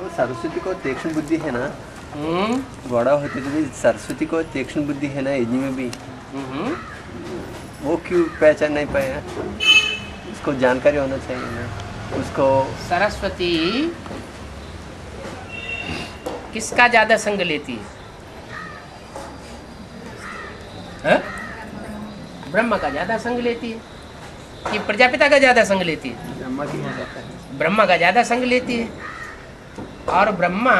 वो सरस्वती को तीक्ष्ण बुद्धि है ना, बड़ा होते तो भी सरस्वती को तीक्ष्ण बुद्धि है ना यज्ञ में भी, वो क्यों पहचान नहीं पाया? उसको जानकारी होना चाहिए ना उसको। सरस्वती किसका ज्यादा संग लेती है? ब्रह्मा का ज्यादा संग लेती है कि प्रजापिता का ज्यादा संग लेती है? ब्रह्मा का ज्यादा संग लेती है। और ब्रह्मा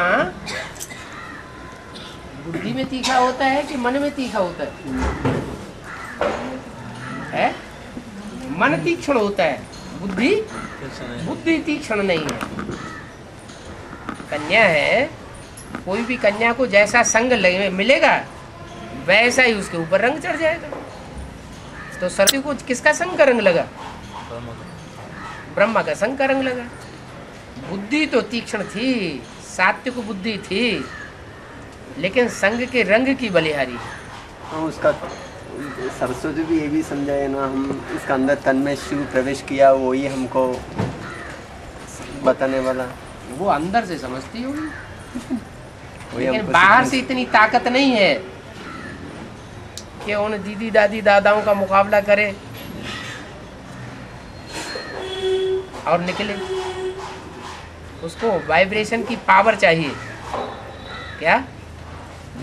बुद्धि में तीखा होता है कि मन में तीखा होता है? मन तीक्ष्ण होता है, बुद्धि तीक्ष्ण नहीं है। कन्या है, कोई भी कन्या को जैसा संग मिलेगा वैसा ही उसके ऊपर रंग चढ़ जाएगा। तो सरस्वती को किसका संग का रंग लगा? ब्रह्मा का संग का रंग लगा। बुद्धि तो तीक्ष्ण थी, सात्विक बुद्धि थी, लेकिन संग के रंग की बलिहारी। उसका सरस्वती भी ये भी समझाए ना, हम इसका अंदर तन में शिव प्रवेश किया, वो ही हमको बताने वाला। वो अंदर से समझती होगी, लेकिन बाहर से इतनी ताकत नहीं है कि उन दीदी दादी दादाओं का मुकाबला करे और निकले। उसको वाइब्रेशन की पावर चाहिए। क्या?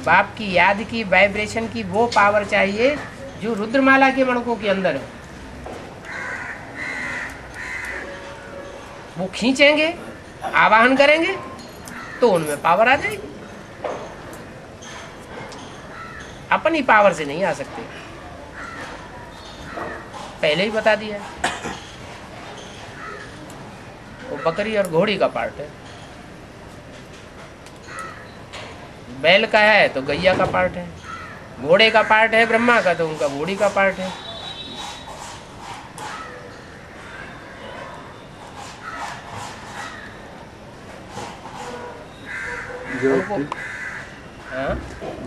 बाप की याद की वाइब्रेशन की वो पावर चाहिए जो रुद्रमाला के मणकों के अंदर है। वो खींचेंगे, आवाहन करेंगे तो उनमें पावर आ जाएगी। अपनी पावर से नहीं आ सकते, पहले ही बता दिया। वो बकरी और घोड़ी का पार्ट है, बैल का है तो गैया का पार्ट है, घोड़े का पार्ट है ब्रह्मा का तो उनका घोड़ी का पार्ट है।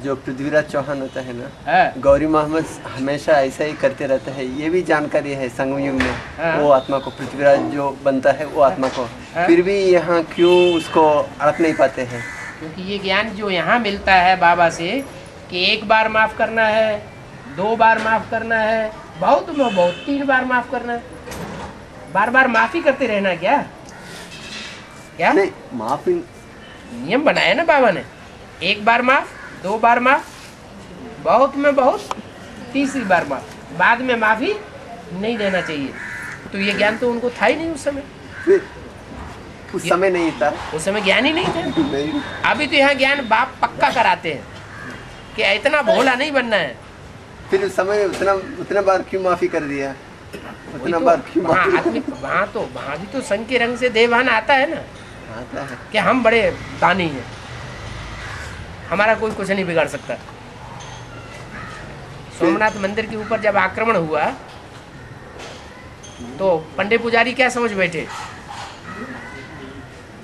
जो पृथ्वीराज चौहान होता है ना, गौरी मोहम्मद हमेशा ऐसा ही करते रहता है, ये भी जानकारी है संगम युग में। वो आत्मा को पृथ्वीराज जो बनता है वो आत्मा को, फिर भी यहाँ क्यों उसको अड़क नहीं पाते हैं? क्योंकि ये ज्ञान जो यहाँ मिलता है बाबा से कि एक बार माफ करना है, 2 बार माफ करना है, बहुत में बहुत 3 बार माफ करना है। बार बार माफी करते रहना क्या? क्या नहीं, माफी नियम बनाया ना बाबा ने। 1 बार माफ, 2 बार माफ, बहुत में बहुत 3री बार माफ, बाद में माफी नहीं देना चाहिए। तो ये ज्ञान तो उनको था ही नहीं उस समय। उस समय नहीं था, उस समय ज्ञान ही नहीं था। नहीं। अभी तो यहाँ ज्ञान बाप पक्का कराते हैं कि इतना भोला नहीं बनना है। फिर उस समय उतना बार क्यों माफी कर दिया? उतना बार क्यों माफी? आदमी वहाँ भी तो संग के रंग से देवान आता है ना, आता है कि हम बड़े दानी हैं, हमारा कोई कुछ नहीं बिगाड़ सकता। सोमनाथ मंदिर के ऊपर जब आक्रमण हुआ तो पंडित पुजारी क्या समझ बैठे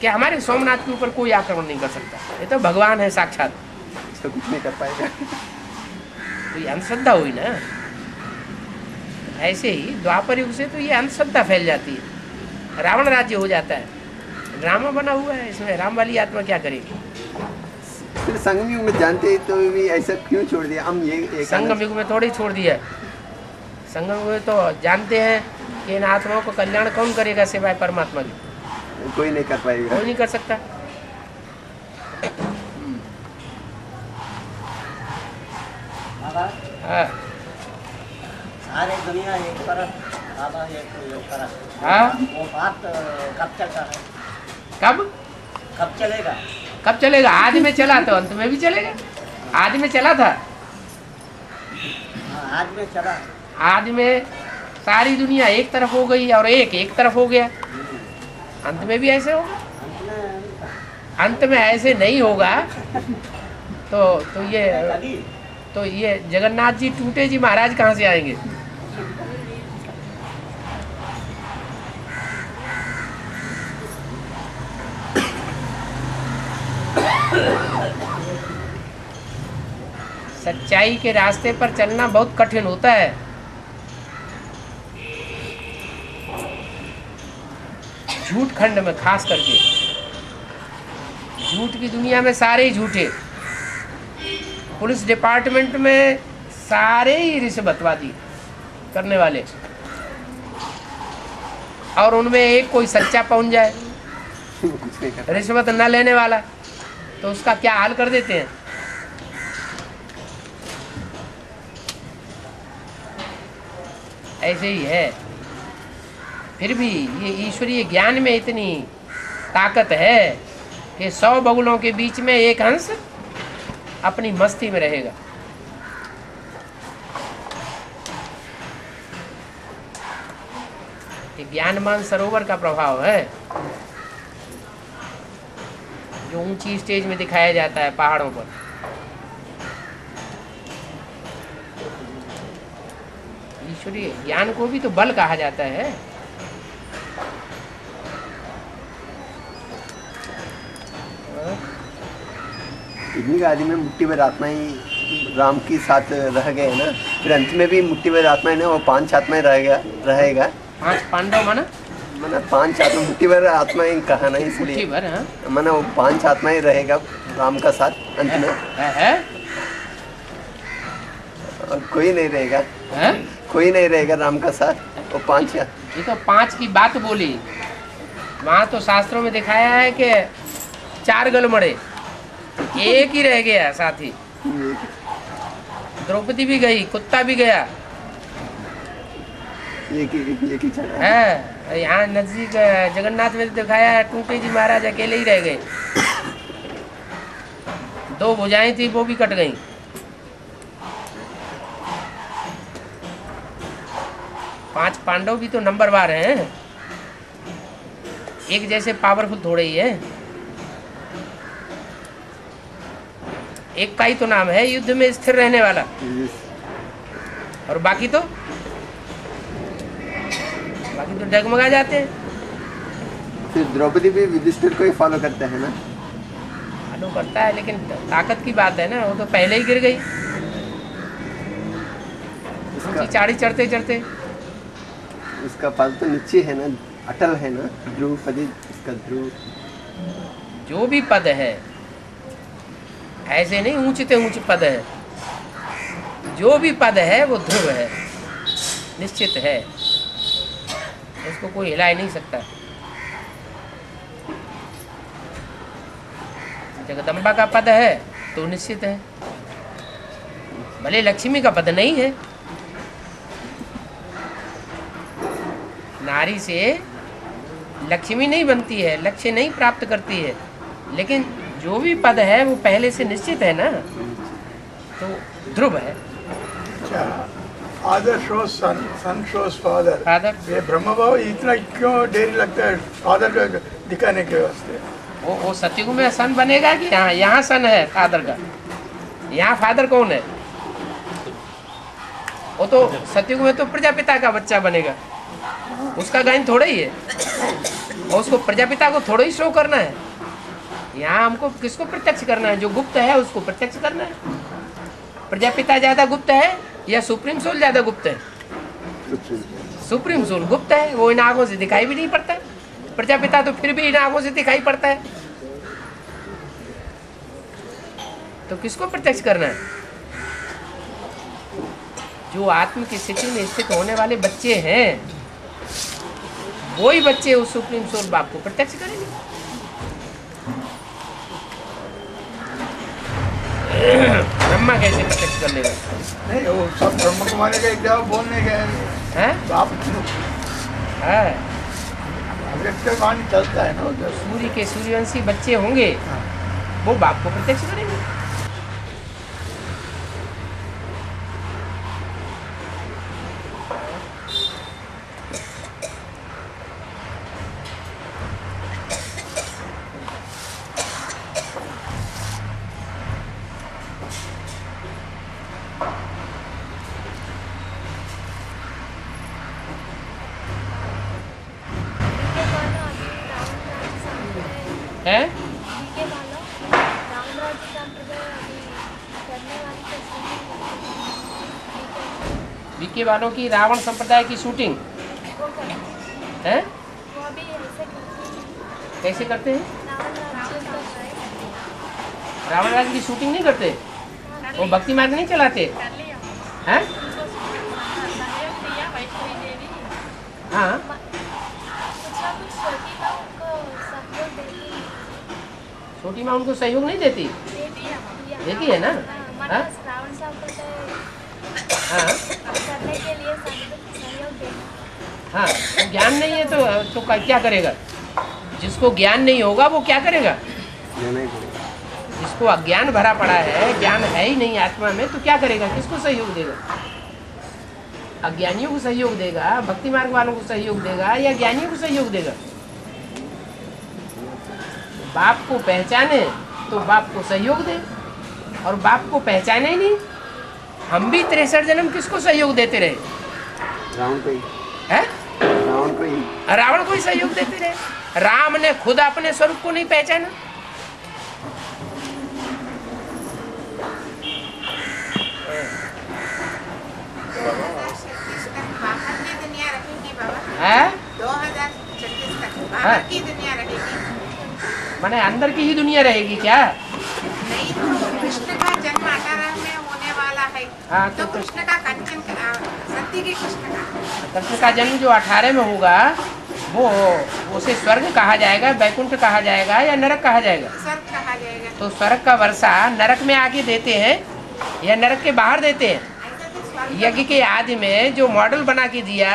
कि हमारे सोमनाथ के ऊपर कोई आक्रमण नहीं कर सकता, ये तो भगवान है साक्षात, इसको कुछ नहीं कर पाएगा। तो ये अंधश्रद्धा हुई ना। ऐसे ही द्वापर युग से तो ये अंधश्रद्धा फैल जाती है, रावण राज्य हो जाता है। ड्रामा बना हुआ है, इसमें राम वाली आत्मा क्या करेगी? फिर संगम युग में जानते तो भी ऐसा क्यों छोड़ दिया? हम ये संगम युग में थोड़ी छोड़ दिया। संगम युग में तो जानते हैं कि इन आत्माओं को कल्याण कौन करेगा सिवाय परमात्मा के? कोई नहीं कर पाएगा, कोई नहीं कर सकता। हाँ, सारे दुनिया एक तरफ, बाबा एक तरफ। हाँ, वो बात कब चलता है? कब चलेगा? कब चलेगा? आदि में चला तो अंत में भी चलेगा। आदि में चला था, आज में चला। आदि में सारी दुनिया एक तरफ हो गई और एक तरफ हो गया। अंत में भी ऐसे होगा? अंत में ऐसे नहीं होगा। तो ये जगन्नाथ जी टूटे जी महाराज कहाँ से आएंगे? सच्चाई के रास्ते पर चलना बहुत कठिन होता है। झूठ खंड में खास करके झूठ की दुनिया में सारे ही झूठे, पुलिस डिपार्टमेंट में सारे ही रिश्वतवादी करने वाले, और उनमें एक कोई सच्चा पहुंच जाए रिश्वत न लेने वाला, तो उसका क्या हाल कर देते हैं। ऐसे ही है। फिर भी ये ईश्वरीय ज्ञान में इतनी ताकत है कि 100 बगुलों के बीच में एक हंस अपनी मस्ती में रहेगा। ये ज्ञानमान सरोवर का प्रभाव है जो ऊंची स्टेज में दिखाया जाता है पहाड़ों पर। ईश्वरीय ज्ञान को भी तो बल कहा जाता है। इतनी आदि में मुट्ठी भर आत्मा ही राम के साथ रह गए ना, फिर अंत में भी मुट्ठी भर आत्मा है ना, वो 5 आत्माएं रहेगा। 5 पांडव माना 5 आत्मा, मुट्ठी भर आत्मा ही कहा ना, इसलिए माना वो 5 आत्माएं रहेगा राम का साथ अंत में है? और कोई नहीं रहेगा है? कोई नहीं रहेगा राम का साथ, वो 5। ये तो 5 की बात बोली, वहाँ तो शास्त्रों में दिखाया है कि 4 गलमड़े, एक ही रह गया साथी। द्रौपदी भी गई, कुत्ता भी गया, एक ही चला है। यहाँ नजदीक जगन्नाथ में दिखाया है, टूटे जी महाराज अकेले ही रह गए, 2 भुजाएं थी वो भी कट गई। पांच पांडव भी तो नंबरवार हैं, एक जैसे पावरफुल थोड़े ही है। एक का ही तो नाम है युद्ध में स्थिर रहने वाला, और बाकी तो डगमगा जाते हैं। फिर द्रौपदी भी युधिष्ठिर को ही फॉलो करते हैं ना? फॉलो करता है, लेकिन ताकत की बात है ना, वो तो पहले ही गिर गई चाड़ी चढ़ते चढ़ते। उसका पद तो नीचे है ना, अटल है ना, द्रौपदी इसका ध्रुव। जो भी पद है ऐसे नहीं ऊंचते ऊंचे पद है, जो भी पद है वो ध्रुव है, निश्चित है, इसको कोई हिला ही नहीं सकता। जगदम्बा का पद है तो निश्चित है, भले लक्ष्मी का पद नहीं है। नारी से लक्ष्मी नहीं बनती है, लक्ष्य नहीं प्राप्त करती है, लेकिन जो भी पद है वो पहले से निश्चित है ना, तो ध्रुव है। फादर शोज सन, सन शोज फादर। ये ब्रह्म भाव इतना क्यों देरी लगता है फादर को दिखाने के वास्ते? वो सतयुग में सन बनेगा कि यहाँ सन है फादर का? यहाँ फादर कौन है? वो तो सतयुग में तो प्रजापिता का बच्चा बनेगा, उसका गायन थोड़ा ही है, और उसको प्रजापिता को थोड़ा ही शो करना है। यहाँ हमको किसको प्रत्यक्ष करना है? जो गुप्त है उसको प्रत्यक्ष करना है। प्रजापिता ज्यादा गुप्त है या सुप्रीम सोल ज्यादा गुप्त है? सुप्रीम सोल गुप्त है, वो इन आंखों से दिखाई भी नहीं पड़ता। प्रजापिता तो फिर भी इन आंखों से दिखाई पड़ता है, तो किसको प्रत्यक्ष करना है? जो आत्म की स्थिति में स्थित होने वाले बच्चे हैं, वही बच्चे उस सुप्रीम सोल बाप को प्रत्यक्ष करेंगे। ब्रह्मा कैसे प्रत्यक्ष कर लेगा? नहीं, वो सब ब्रह्म कुमारी का एक जवाब बोलने गए हैं, बाप है अव्यक्तवाणी चलता है ना। सूर्य के सूर्यवंशी बच्चे होंगे, वो बाप को प्रत्यक्ष करेंगे। है बीके वालों की रावण संप्रदाय की शूटिंग है? कैसे करते हैं? रावण राज की शूटिंग नहीं करते? वो भक्ति मार्ग नहीं चलाते हैं? हाँ, छोटी माँ उनको सहयोग नहीं देती? देती है ना? हाँ, हाँ, हाँ, तो ज्ञान नहीं है तो क्या करेगा? जिसको ज्ञान नहीं होगा वो क्या करेगा? जिसको अज्ञान भरा पड़ा है, ज्ञान है ही नहीं आत्मा में, तो क्या करेगा? किसको सहयोग देगा? अज्ञानियों को सहयोग देगा, भक्ति मार्ग वालों को सहयोग देगा, या ज्ञानियों को सहयोग देगा? बाप को पहचाने तो बाप को सहयोग दे, और बाप को पहचाने ही नहीं। हम भी 63 जन्म किसको सहयोग देते रहे? रावण को ही है? रावण को ही सहयोग देते रहे। राम ने खुद अपने स्वरूप को नहीं पहचाना। है 2036 तक बाहर की दुनिया रहेगी। माने अंदर की ही दुनिया रहेगी क्या? नहीं, तो कृष्ण का जन्म 18 में होने वाला है। हाँ, तो कृष्ण का कंचन सत्य के कृष्ण का जन्म जो 18 में होगा वो उसे स्वर्ग कहा जाएगा, बैकुंठ कहा जाएगा, या नरक कहा जाएगा? स्वर्ग कहा जाएगा। तो स्वर्ग का वर्षा नरक में आके देते हैं या नरक के बाहर देते हैं? यज्ञ के आदि में जो मॉडल बना के दिया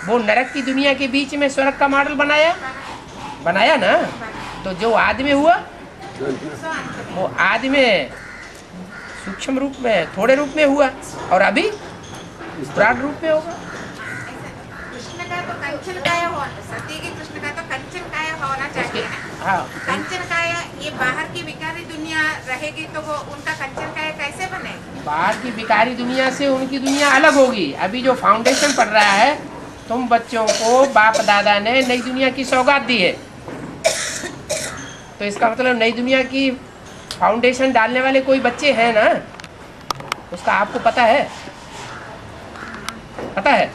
वो नरक की दुनिया के बीच में स्वर्ग का मॉडल बनाया ना। तो जो आदि में हुआ वो आदि में सूक्ष्म रूप में, थोड़े रूप में हुआ, और अभी विराट रूप में होगा। कृष्ण का तो कंचन काया होना, सत्य के कृष्ण का तो कंचन काया होना चाहिए। हाँ, कंचन काया, ये बाहर की विकारी दुनिया रहेगी तो वो उनका कंचन काया कैसे बनेगी? बाहर की विकारी दुनिया से उनकी दुनिया अलग होगी। अभी जो फाउंडेशन पड़ रहा है, तुम बच्चों को बाप दादा ने नई दुनिया की सौगात दी है, तो इसका मतलब नई दुनिया की फाउंडेशन डालने वाले कोई बच्चे हैं ना, उसका आपको पता है? पता है?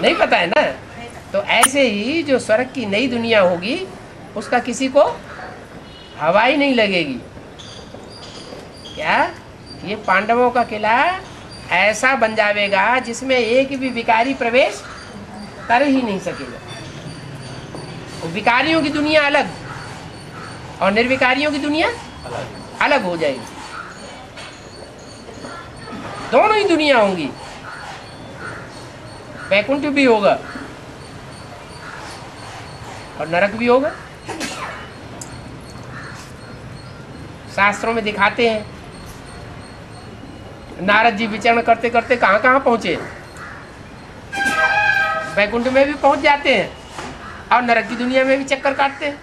नहीं पता है ना। तो ऐसे ही जो स्वर्ग की नई दुनिया होगी उसका किसी को हवा ही नहीं लगेगी। क्या ये पांडवों का किला ऐसा बन जाएगा जिसमें एक भी विकारी प्रवेश कर ही नहीं सकेगा। विकारियों की दुनिया अलग और निर्विकारियों की दुनिया अलग हो जाएगी। दोनों ही दुनिया होंगी, वैकुंठ भी होगा और नरक भी होगा। शास्त्रों में दिखाते हैं, नारद जी विचरण करते करते कहाँ कहाँ पहुंचे, वैकुंठ में भी पहुंच जाते हैं और नरक की दुनिया में भी चक्कर काटते हैं।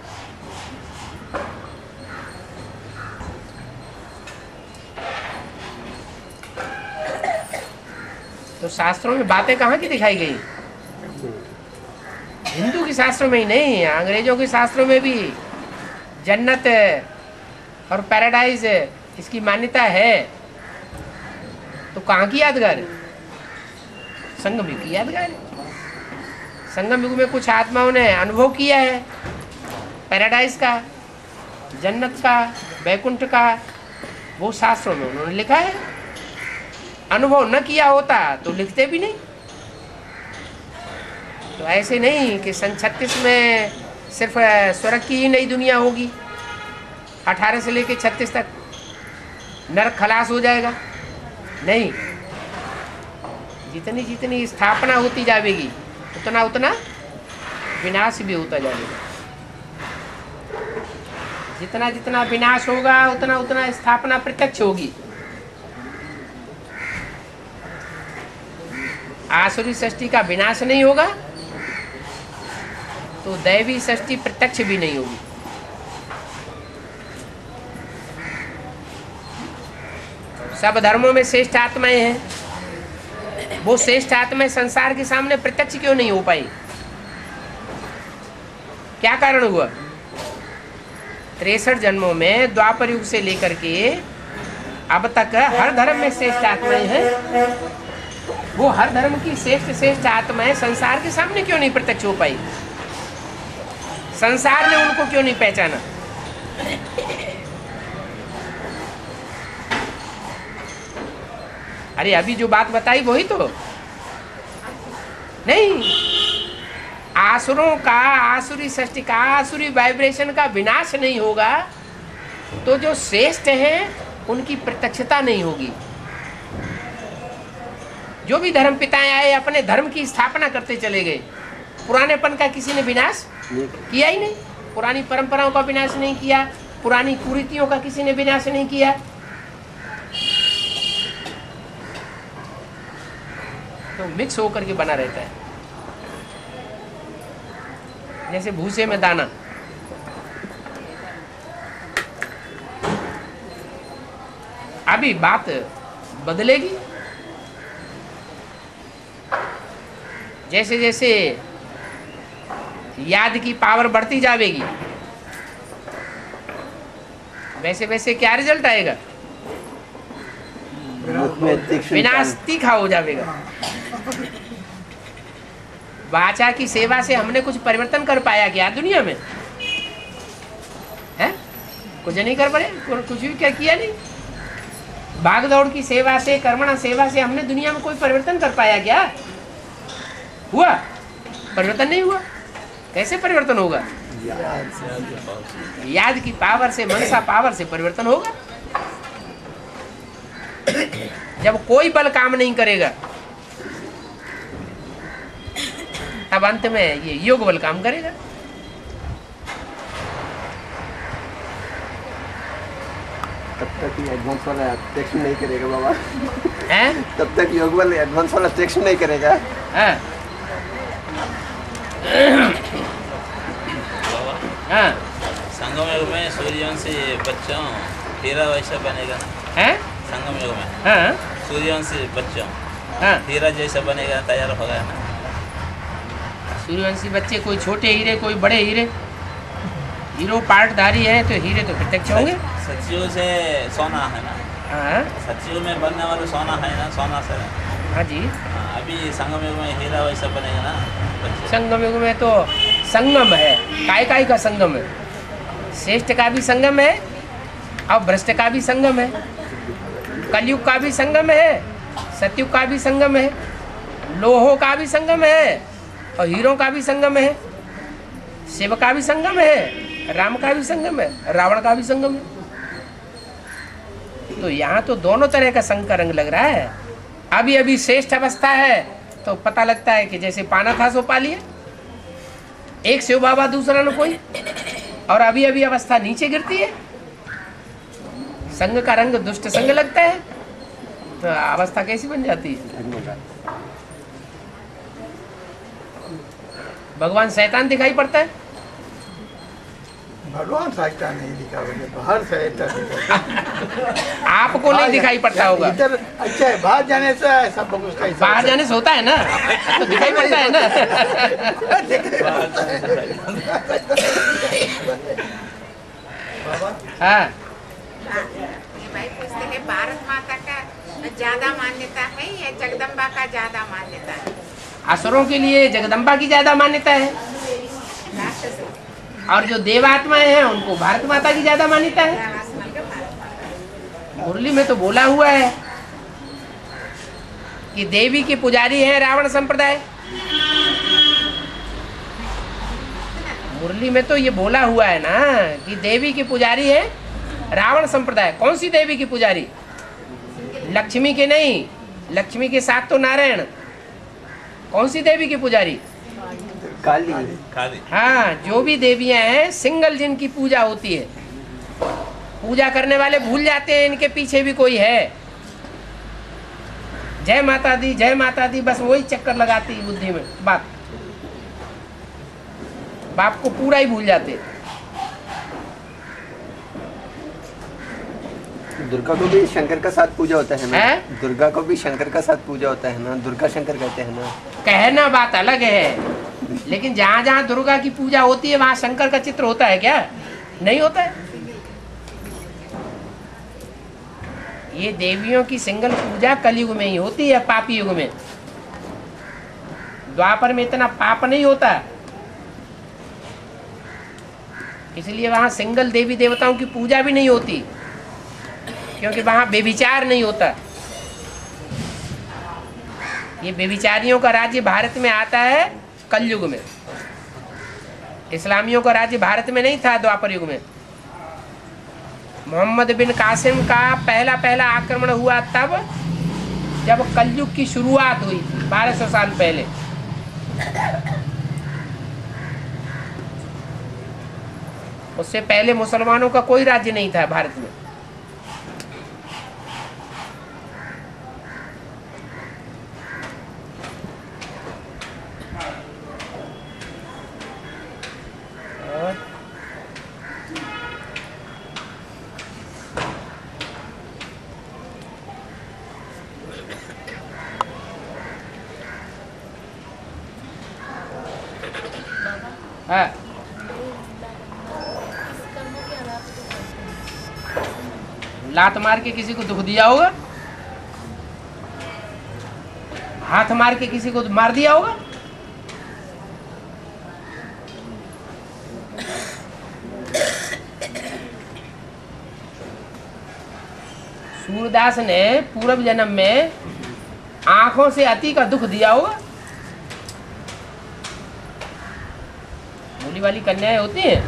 तो शास्त्रों में बातें कहाँ की दिखाई गई? हिंदू के शास्त्रों में ही नहीं, अंग्रेजों के शास्त्रों में भी जन्नत और पैराडाइज इसकी मान्यता है। तो कहाँ की यादगार है? संगम युग की यादगार है। संगम युग में कुछ आत्माओं ने अनुभव किया है पैराडाइज का, जन्नत का, वैकुंठ का, वो शास्त्रों में उन्होंने लिखा है। अनुभव न किया होता तो लिखते भी नहीं। तो ऐसे नहीं कि सन 36 में सिर्फ स्वर्ग की ही नई दुनिया होगी, 18 से लेकर 36 तक नरक खलास हो जाएगा। नहीं, जितनी जितनी स्थापना होती जाएगी उतना उतना विनाश भी होता जाएगा। जितना जितना विनाश होगा उतना उतना स्थापना प्रत्यक्ष होगी। आसुरी सृष्टि का विनाश नहीं होगा तो दैवी सृष्टि प्रत्यक्ष भी नहीं होगी। सब धर्मों में श्रेष्ठ आत्माएं हैं, वो श्रेष्ठ आत्माएं संसार के सामने प्रत्यक्ष क्यों नहीं हो पाई? क्या कारण हुआ? 63 जन्मों में द्वापर युग से लेकर के अब तक हर धर्म में श्रेष्ठ आत्माएं हैं, वो हर धर्म की श्रेष्ठ श्रेष्ठ आत्माएं संसार के सामने क्यों नहीं प्रत्यक्ष हो पाई? संसार ने उनको क्यों नहीं पहचाना? अरे अभी जो बात बताई वही तो नहीं, आसुरों का, आसुरी सृष्टि का, आसुरी वाइब्रेशन का विनाश नहीं होगा तो जो श्रेष्ठ हैं उनकी प्रत्यक्षता नहीं होगी। जो भी धर्म पिताएं आए अपने धर्म की स्थापना करते चले गए, पुरानेपन का किसी ने विनाश किया ही नहीं, पुरानी परंपराओं का विनाश नहीं किया, पुरानी कुरीतियों का किसी ने विनाश नहीं किया। तो मिक्स होकर के बना रहता है जैसे भूसे में दाना। अभी बात बदलेगी जैसे जैसे याद की पावर बढ़ती जाएगी वैसे वैसे क्या रिजल्ट आएगा? विनाश तीखा हो जाएगा। वाचा की सेवा से हमने कुछ परिवर्तन कर पाया क्या दुनिया में? है कुछ नहीं कर पाए, कुछ भी क्या किया नहीं। भाग दौड़ की सेवा से, कर्मणा सेवा से हमने दुनिया में कोई परिवर्तन कर पाया क्या? हुआ? परिवर्तन नहीं हुआ। कैसे परिवर्तन होगा? याद की पावर से, मनसा पावर से परिवर्तन होगा। जब कोई बल काम नहीं करेगा तब अंत में ये योग बल काम करेगा। तब तक ये एडवांस वाला ट्रेक्शन नहीं करेगा बाबा। हैं? तब तक योग बल एडवांस वाला ट्रेक्शन नहीं करेगा। हाँ। हाँ। संगम योग में सूर्यवंशी बच्चों हीरा वैसा बनेगा ना? हैं? संगम योग में हाँ। सूर्यवंशी बच्चों हाँ। हीरा जैसा बनेगा, तैयार हो गया ना? सूर्यवंशी बच्चे कोई छोटे हीरे कोई बड़े हीरे, हीरो पार्टधारी है तो हीरे तो प्रत्यक्ष होंगे। सचिव से सोना है ना? हाँ। सचिव में बनने वाले सोना है ना, सोना से। हाँ जी। अभी संगम युग में हीरा वैसा बनेगा ना बच्चे? संगम युग में तो संगम है, काय का संगम है। श्रेष्ठ का भी संगम है और भ्रष्ट का भी संगम है, कलयुग का भी संगम है, सतयुग का भी संगम है, लोहों का भी संगम है और हीरों का भी संगम है, शिव का भी संगम है, राम का भी संगम है, रावण का भी संगम है। तो यहाँ तो दोनों तरह का संग का रंग लग रहा है। अभी अभी श्रेष्ठ अवस्था है तो पता लगता है कि जैसे पाना था सो पा लिया, एक शिव बाबा दूसरा न कोई, और अभी अभी अवस्था नीचे गिरती है, संग का रंग दुष्ट संग लगता है तो अवस्था कैसी बन जाती है? भगवान शैतान दिखाई पड़ता है। भगवान शैतान नहीं दिखा, बाहर शैतान दिखा। आपको नहीं दिखाई पड़ता होगा। इधर अच्छा है, बाहर जाने से सब कुछ का हिसाब बाहर जाने से होता है ना, तो दिखाई पड़ता है ना। हाँ। ये भाई पूछते हैं भारत माता का ज्यादा मान्यता है या जगदम्बा का ज्यादा मान्यता है? असुरों के लिए जगदम्बा की ज्यादा मान्यता है और जो देवात्माएं हैं उनको भारत माता की ज्यादा मान्यता है। मुरली में तो बोला हुआ है कि देवी के पुजारी हैं रावण संप्रदाय। मुरली में तो ये बोला हुआ है ना कि देवी की पुजारी है रावण संप्रदाय। कौन सी देवी की पुजारी? लक्ष्मी के नहीं, लक्ष्मी के साथ तो नारायण। कौन सी देवी की पुजारी? काली। काली। हाँ, जो भी देवियां हैं सिंगल जिनकी पूजा होती है, पूजा करने वाले भूल जाते हैं इनके पीछे भी कोई है। जय माता दी, जय माता दी, बस वही चक्कर लगाती है बुद्धि में। बाप को पूरा ही भूल जाते। दुर्गा को भी शंकर का साथ पूजा होता है ना? है? दुर्गा को भी शंकर का साथ पूजा होता है ना, दुर्गा शंकर कहते हैं ना। कहना बात अलग है, लेकिन जहाँ जहाँ दुर्गा की पूजा होती है वहाँ शंकर का चित्र होता है क्या? नहीं होता है। ये देवियों की सिंगल पूजा कलयुग में ही होती है, पापी युग में। द्वापर में इतना पाप नहीं होता। इसलिए वहाँ सिंगल देवी देवताओं की पूजा भी नहीं होती, क्योंकि वहाँ व्यभिचार नहीं होता। ये व्यभिचारियों का राज्य भारत में आता है कलयुग में, इस्लामियों का राज्य भारत में नहीं था द्वापर युग में। मोहम्मद बिन कासिम का पहला आक्रमण हुआ तब जब कलयुग की शुरुआत हुई थी 1200 साल पहले। उससे पहले मुसलमानों का कोई राज्य नहीं था भारत में। हाँ, लात मार के किसी को दुख दिया होगा, हाथ मार के किसी को मार दिया होगा। सूरदास ने पूर्व जन्म में आंखों से अति का दुख दिया होगा। भोली वाली कन्याएं होती हैं,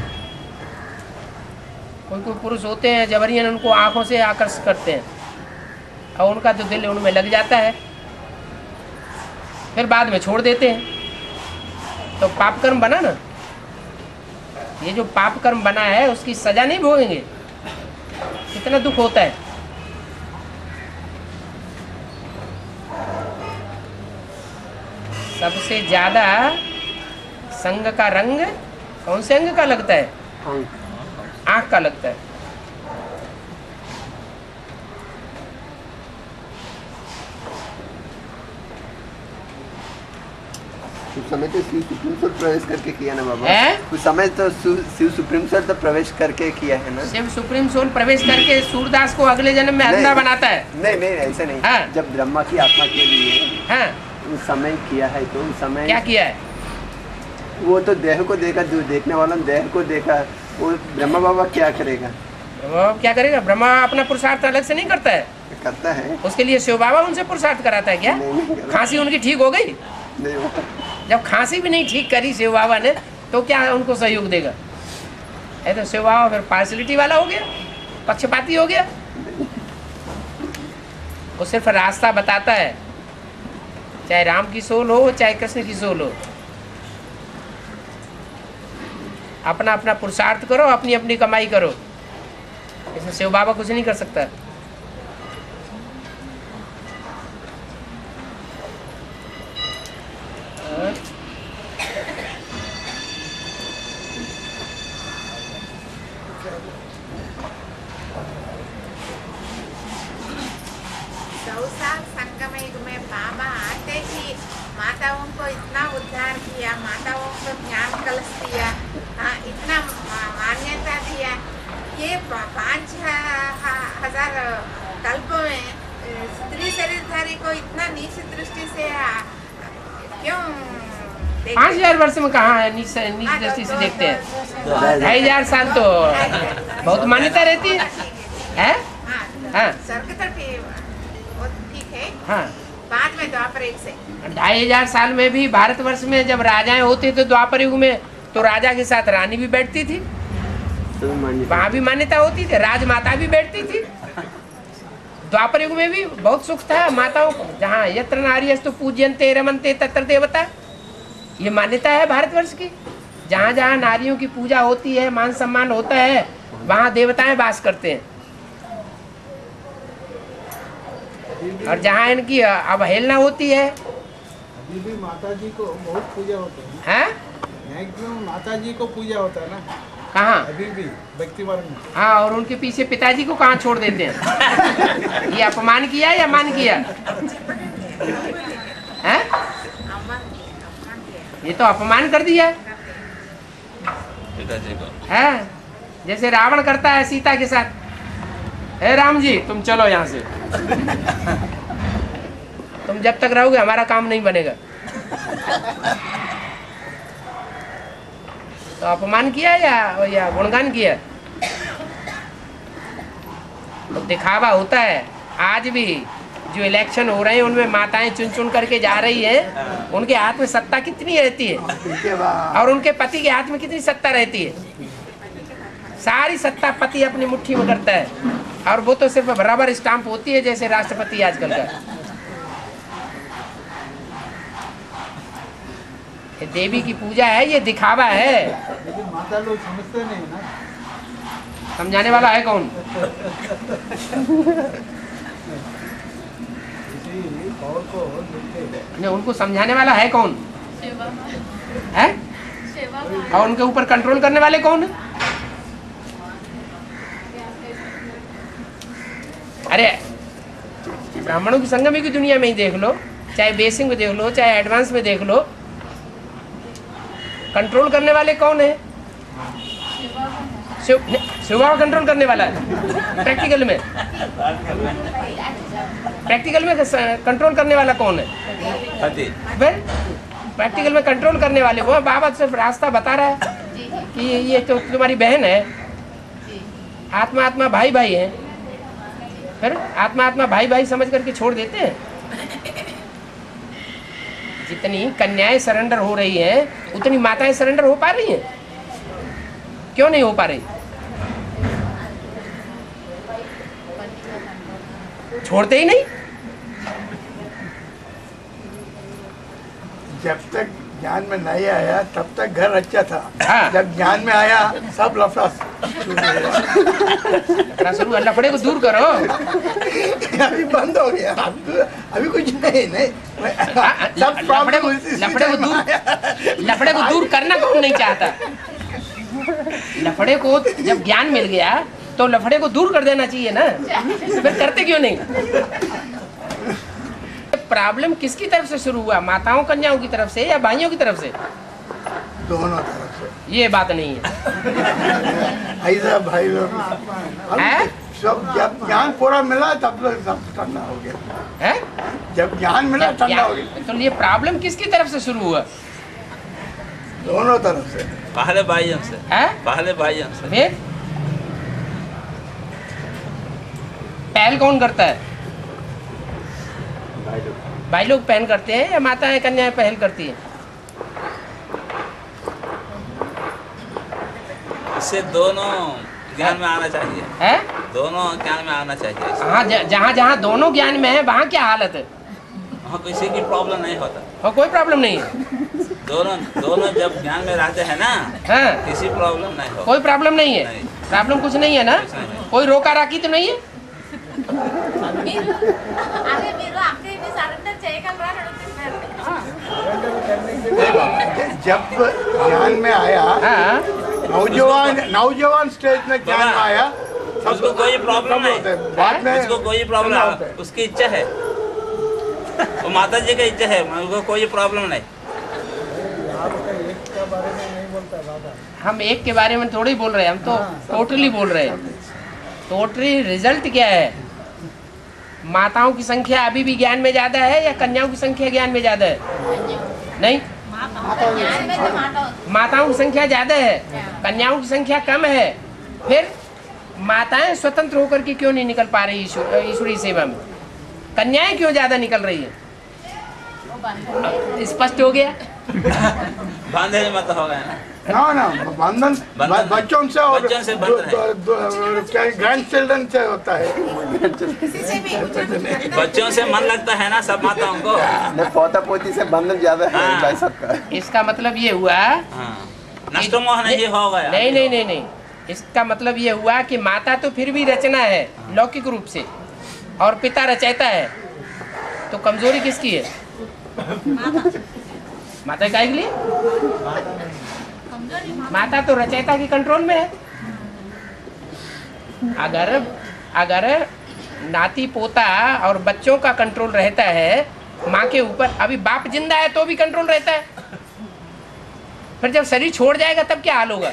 कोई पुरुष होते हैं जबरियन उनको आंखों से आकर्षित करते हैं और उनका तो दिल उनमें लग जाता है, फिर बाद में छोड़ देते हैं। तो पाप कर्म बना ना, ये जो पाप कर्म बना है उसकी सजा नहीं भोगेंगे, कितना दुख होता है। सबसे ज्यादा संग का रंग कौन से अंग का लगता है? आंख का लगता है। कुछ समय तो शिव सुप्रीम सोल प्रवेश करके किया ना बाबा, कुछ समय तो शिव सुप्रीम सोल तो प्रवेश करके किया है ना। शिव सुप्रीम सोल प्रवेश करके सूरदास को अगले जन्म में अंधा बनाता है। नहीं ऐसा नहीं। हाँ? जब ब्रह्मा की आत्मा के लिए हाँ? उस समय किया है, तो उस समय क्या किया है? वो तो देह को देखा, जो देखने वाला देह को देखा, वो ब्रह्मा बाबा क्या करेगा? क्या करेगा? ब्रह्मा अपना पुरुषार्थ अलग से नहीं करता है, करता है। उसके लिए शिव बाबा उनसे पुरुषार्थ कराता है क्या? खांसी उनकी ठीक हो गई? नहीं। जब खांसी भी नहीं ठीक करी शिव बाबा ने तो क्या उनको सहयोग देगा? तो शिव बाबा फिर पार्शलिटी वाला हो गया, पक्षपाती हो गया। वो सिर्फ रास्ता बताता है, चाहे राम की सोल हो चाहे कृष्ण की सोल हो। अपना अपना पुरुषार्थ करो, अपनी अपनी कमाई करो, इसमें शिव बाबा कुछ नहीं कर सकता। संगम युग में बाबा आते ही माताओं को इतना उद्धार किया, माताओं को ज्ञान कलश दिया, इतना मान्यता दिया। ये 5000 कल्प में स्त्री शरीरधारी को इतना नीच दृष्टि से क्यों? 5000 वर्ष में कहाँ है नीच दृष्टि से देखते हैं? 2500 साल तो बहुत मान्यता रहती है। हाँ, स्वर्ग तक ठीक है। हाँ, बाद में द्वापर युग से 2500 साल में भी भारतवर्ष में जब राजाएं होती थे द्वापर युग में, तो राजा के साथ रानी भी बैठती थी, वहाँ भी मान्यता होती थी, राजमाता भी बैठती थी। द्वापर युग में भी बहुत सुख था माताओं को, जहाँ यत्र नार्यस्तु पूज्यन्ते रमन्ते तत्र देवता, ये मान्यता है भारतवर्ष की। जहाँ जहाँ नारियों की पूजा होती है, मान सम्मान होता है, वहाँ देवताएं वास करते हैं। और जहाँ इनकी अवहेलना होती है, अभी भी माता जी को बहुत पूजा होता है। मैक्सिमम माता जी को पूजा होता है ना। कहाँ? अभी भी व्यक्ति वर्ग में। हाँ, और उनके पीछे पिताजी को कहाँ छोड़ देते हैं? ये अपमान किया या मान किया? है? ये तो अपमान कर दिया पिताजी को। है जैसे रावण करता है सीता के साथ, हे राम जी तुम चलो यहाँ से, तुम जब तक रहोगे हमारा काम नहीं बनेगा। तो अपमान किया या गुणगान किया? तो दिखावा होता है। आज भी जो इलेक्शन हो रहे हैं उनमें माताएं चुन चुन करके जा रही हैं, उनके हाथ में सत्ता कितनी रहती है और उनके पति के हाथ में कितनी सत्ता रहती है? सारी सत्ता पति अपनी मुट्ठी में करता है, और वो तो सिर्फ बराबर स्टाम्प होती है जैसे राष्ट्रपति आजकल का। ये देवी की पूजा है, ये दिखावा है। लेकिन माता लोग समझते नहीं ना। समझाने वाला है कौन? नहीं, उनको समझाने वाला है कौन है? और उनके ऊपर कंट्रोल करने वाले कौन है? अरे ब्राह्मणों की संगम की दुनिया में ही देख लो, चाहे बेसिक में देख लो, चाहे एडवांस में देख लो, कंट्रोल करने वाले कौन है? शिवा कंट्रोल करने वाला है। प्रैक्टिकल में कंट्रोल करने वाला कौन है? प्रैक्टिकल में कंट्रोल करने वाले वो बाबा सिर्फ रास्ता बता रहा है कि ये तो तुम्हारी बहन है, आत्मा आत्मा भाई भाई है, फिर आत्मा आत्मा भाई भाई समझ करके छोड़ देते हैं। जितनी कन्याएं सरेंडर हो रही हैं उतनी माताएं सरेंडर हो पा रही हैं? क्यों नहीं हो पा रही? छोड़ते ही नहीं। जब तक ज्ञान में नहीं आया तब तक घर अच्छा था। हाँ। जब ज्ञान में आया सब लफड़ा शुरू। लफड़े को दूर करो। अभी बंद हो गया, अभी कुछ नहीं सब लफड़े को दूर करना कौन नहीं चाहता? लफड़े को जब ज्ञान मिल गया तो लफड़े को दूर कर देना चाहिए ना, फिर करते क्यों नहीं? प्रॉब्लम किसकी तरफ से शुरू हुआ? माताओं कन्याओं की तरफ से या भाइयों की तरफ से? दोनों तरफ से। ये बात नहीं है। ऐसा भाई लोग सब जब ज्ञान पूरा मिला तब लोग सब ठंडा हो गया है। जब ज्ञान मिला ठंडा हो गया। तो ये प्रॉब्लम किसकी तरफ से शुरू हुआ? दोनों तरफ से। पहले भाइयों से है? पहले भाइयों से। फिर पहल कौन करता है? भाई लोग पहल करते हैं या माताएं कन्याएं पहल करती हैं? इससे दोनों ज्ञान में आना चाहिए है? दोनों ज्ञान में आना चाहिए। हाँ, जहाँ जहाँ दोनों ज्ञान में है वहाँ क्या हालत है? वहाँ किसी की प्रॉब्लम नहीं होता। और कोई प्रॉब्लम नहीं है। दोनों जब ज्ञान में रहते हैं ना, हाँ, किसी प्रॉब्लम नहीं हो। कोई प्रॉब्लम नहीं है। प्रॉब्लम कुछ नहीं है ना? कोई रोका राकी तो नहीं है? जब ज्ञान में आया, नौजवान स्टेज में ज्ञान में आया, उसको कोई प्रॉब्लम नहीं। बाद में उसको कोई प्रॉब्लम, उसकी इच्छा है, वो माता जी की इच्छा है, उसको कोई प्रॉब्लम नहीं। हम एक के बारे में थोड़ी बोल रहे हैं, हम तो टोटली बोल रहे हैं। टोटली रिजल्ट क्या है? माताओं की संख्या अभी भी ज्ञान में ज्यादा है या कन्याओं की संख्या ज्ञान में ज्यादा है? नहीं, माताओं की संख्या ज्यादा है, कन्याओं की संख्या कम है। फिर माताएं स्वतंत्र होकर के क्यों नहीं निकल पा रही ईश्वरीय सेवा में? कन्याएं क्यों ज्यादा निकल रही है? स्पष्ट हो गया। बांधने मत हो गया ना बंधन बच्चों से और ग्रैंड चिल्ड्रन से होता है। बच्चों से मन लगता है ना सब माताओं को। पोता पोती से बंधन ज्यादा है भाई सबका। इसका मतलब ये हुआ नष्ट मोह नहीं हो गया। नहीं, इसका मतलब ये हुआ कि माता तो फिर भी रचना है लौकिक रूप से, और पिता रचयिता है। तो कमजोरी किसकी है? माता के लिए। माता तो रचयिता के कंट्रोल में है। अगर नाती पोता और बच्चों का कंट्रोल रहता है माँ के ऊपर, अभी बाप जिंदा है तो भी कंट्रोल रहता है, फिर जब शरीर छोड़ जाएगा तब क्या हाल होगा?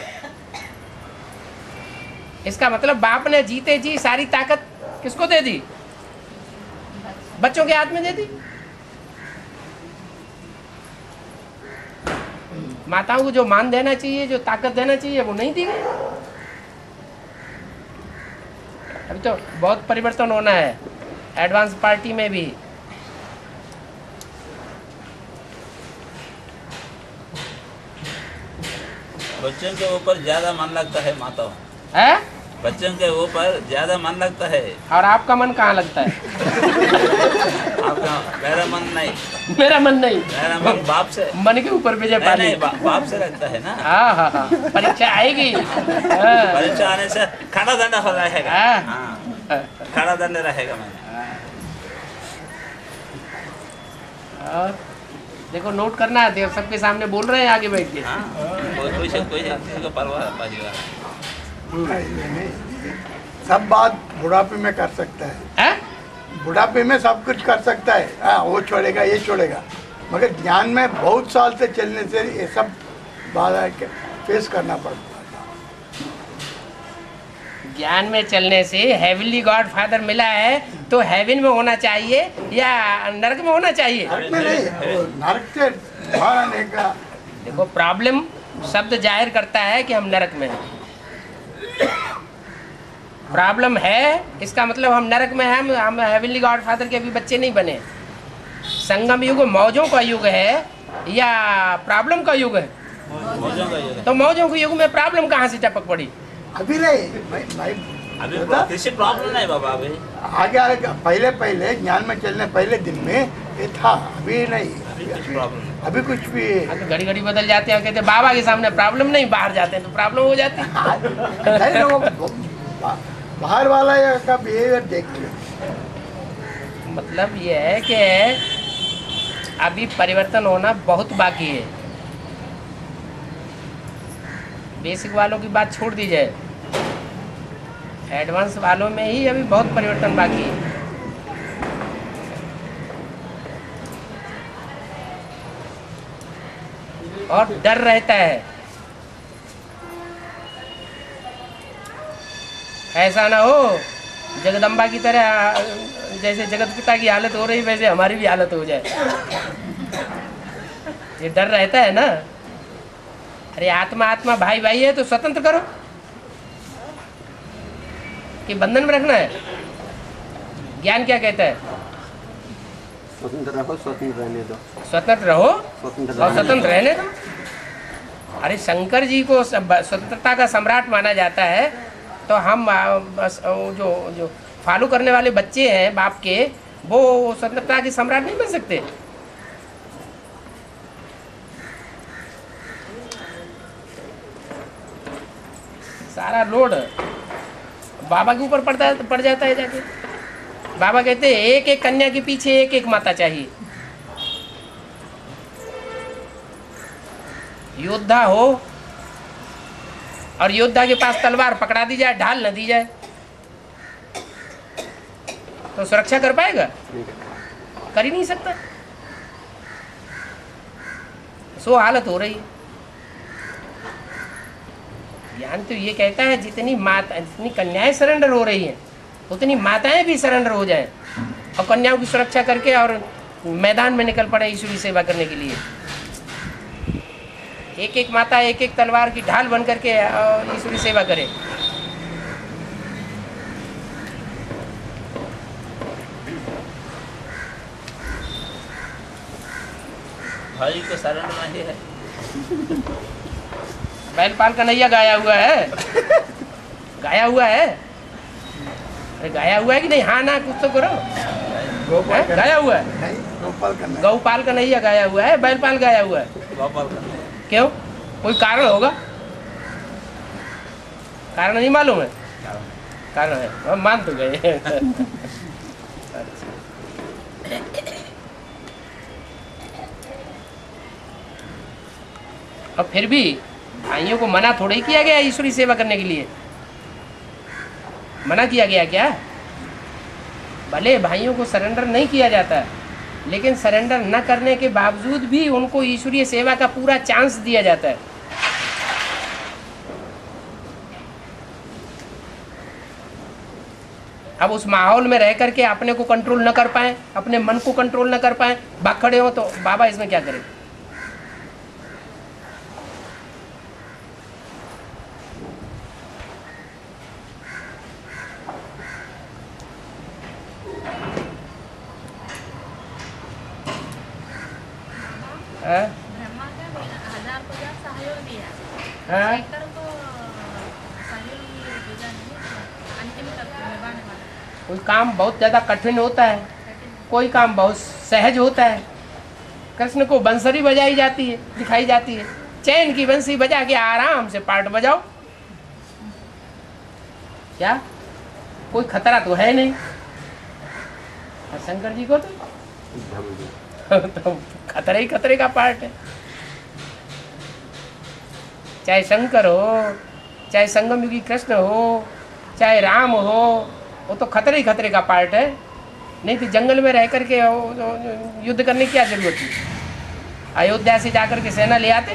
इसका मतलब बाप ने जीते जी सारी ताकत किसको दे दी? बच्चों के हाथ में दे दी। माताओं को जो मान देना चाहिए, जो ताकत देना चाहिए, वो नहीं दी गई। अभी तो बहुत परिवर्तन होना है एडवांस पार्टी में भी। बच्चों के ऊपर ज्यादा मन लगता है माताओं है, बच्चों के ऊपर ज्यादा मन लगता है। और आपका मन कहाँ लगता है? आपका? मेरा मन नहीं। मेरा मन नहीं, मेरा मन बाप से। मन के ऊपर विजय पाली। नहीं, बाप से लगता है ना। हाँ हाँ हाँ, परीक्षा आएगी। परीक्षा आने से खड़ा दंड हो रहेगा। हाँ, खड़ा दंड रहेगा। मैंने और देखो नोट करना है, देव सबके सामने बोल रहे हैं आगे बैठ के। कोई किसी को परवाह पाजीगा नहीं, सब बात बुढ़ापे में कर सकता है। बुढ़ापे में सब कुछ कर सकता है। हाँ, वो छोड़ेगा, ये छोड़ेगा, मगर ज्ञान में बहुत साल से चलने से ये सब बाधा फेस करना पड़ता है। ज्ञान में चलने से हेवनली गॉड फादर मिला है तो हेवन में होना चाहिए या नरक में होना चाहिए? नरक में नहीं, नरक से बाहर आने का। देखो प्रॉब्लम शब्द जाहिर करता है कि हम नरक में हैं। प्रॉब्लम है, इसका मतलब हम नरक में हैं, हम हेवनली गॉड फादर के अभी बच्चे नहीं बने। संगम युग मौजों का युग है या प्रॉब्लम का युग है? तो मौजों के युग में प्रॉब्लम कहाँ से टपक पड़ी? अभी नहीं, अभी किसी प्रॉब्लम नहीं बाबा। अभी आगे पहले ज्ञान में चलने पहले दिन में ये था, अभी नहीं। अभी कुछ भी घड़ी घड़ी बदल जाते हैं, कहते बाबा के सामने प्रॉब्लम नहीं, बाहर जाते हैं तो प्रॉब्लम हो जाती है। बाहर वाला का बिहेवियर देख लो। मतलब ये है कि अभी परिवर्तन होना बहुत बाकी है। बेसिक वालों की बात छोड़ दी जाए, एडवांस वालों में ही अभी बहुत परिवर्तन बाकी है। और डर रहता है, ऐसा ना हो जगदम्बा की तरह, जैसे जगत पिता की हालत हो रही वैसे हमारी भी हालत हो जाए। ये डर रहता है ना। अरे आत्मा आत्मा भाई भाई है तो स्वतंत्र करो, कि बंधन में रखना है? ज्ञान क्या कहता है? स्वतंत्र रहो, स्वतंत्र रहने दो। स्वतंत्र रहो और स्वतंत्र रहने दो। अरे शंकर जी को स्वतंत्रता का सम्राट माना जाता है, तो हम जो फॉलो करने वाले बच्चे हैं बाप के, वो स्वतंत्रता के सम्राट नहीं बन सकते। सारा लोड बाबा के ऊपर पड़ जाता है जाके। बाबा कहते हैं एक एक कन्या के पीछे एक एक माता चाहिए। योद्धा हो और योद्धा के पास तलवार पकड़ा दी जाए, ढाल न दी जाए, तो सुरक्षा कर पाएगा? कर ही नहीं सकता। सो हालत हो रही है। ज्ञान तो ये कहता है जितनी कन्याएं सरेंडर हो रही हैं उतनी माताएं भी सरेंडर हो जाएं और कन्याओं की सुरक्षा करके और मैदान में निकल पड़े ईश्वरी सेवा करने के लिए। एक एक माता एक एक तलवार की ढाल बन करके ईश्वरी सेवा करे। भाई को सरेंडर नहीं है। बैलपाल कन्हैया गाया हुआ है, गाया हुआ है। अरे गाया हुआ है कि नहीं? हाँ ना कुछ तो करो। गाया हुआ है, गौपाल कन्हैया गाया हुआ है, बैलपाल गाया हुआ है। क्यों? कोई कारण होगा? कारण नहीं मालूम है? कारण है, हम मान तो गए। और फिर भी भाइयों को मना थोड़ा ही किया गया ईश्वरी सेवा करने के लिए। मना किया गया क्या? भले भाइयों को सरेंडर नहीं किया जाता, लेकिन सरेंडर न करने के बावजूद भी उनको ईश्वरीय सेवा का पूरा चांस दिया जाता है। अब उस माहौल में रह करके अपने को कंट्रोल न कर पाए, अपने मन को कंट्रोल न कर पाए, भाग खड़े हो, तो बाबा इसमें क्या करें? ब्रह्मा का 1000 सहयोग दिया, शंकर को सहयोग दिया नहीं, अंतिम तक निभाने वाला। कोई काम बहुत ज्यादा कठिन होता है, कोई काम बहुत सहज होता है। कृष्ण को बंसरी बजाई जाती है, दिखाई जाती है, चैन की बंसी बजा के आराम से पार्ट बजाओ, क्या कोई खतरा तो है नहीं। और शंकर जी को तो खतरे ही खतरे का पार्ट है। चाहे शंकर हो, चाहे संगम युगी कृष्ण हो, चाहे राम हो, वो तो खतरे ही खतरे का पार्ट है। नहीं तो जंगल में रह करके युद्ध करने की क्या जरूरत थी? अयोध्या से जाकर के सेना ले आते।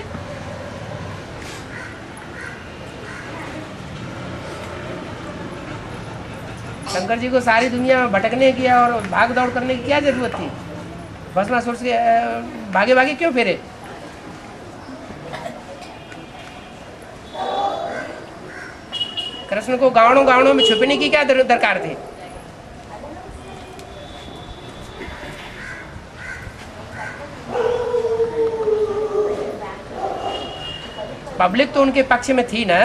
शंकर जी को सारी दुनिया में भटकने की और भाग दौड़ करने की क्या जरूरत थी? भस्मासुर से भागे भागे क्यों फिरे? कृष्ण को गावड़ों गावड़ों में छुपने की क्या दरकार थी? पब्लिक तो उनके पक्ष में थी ना।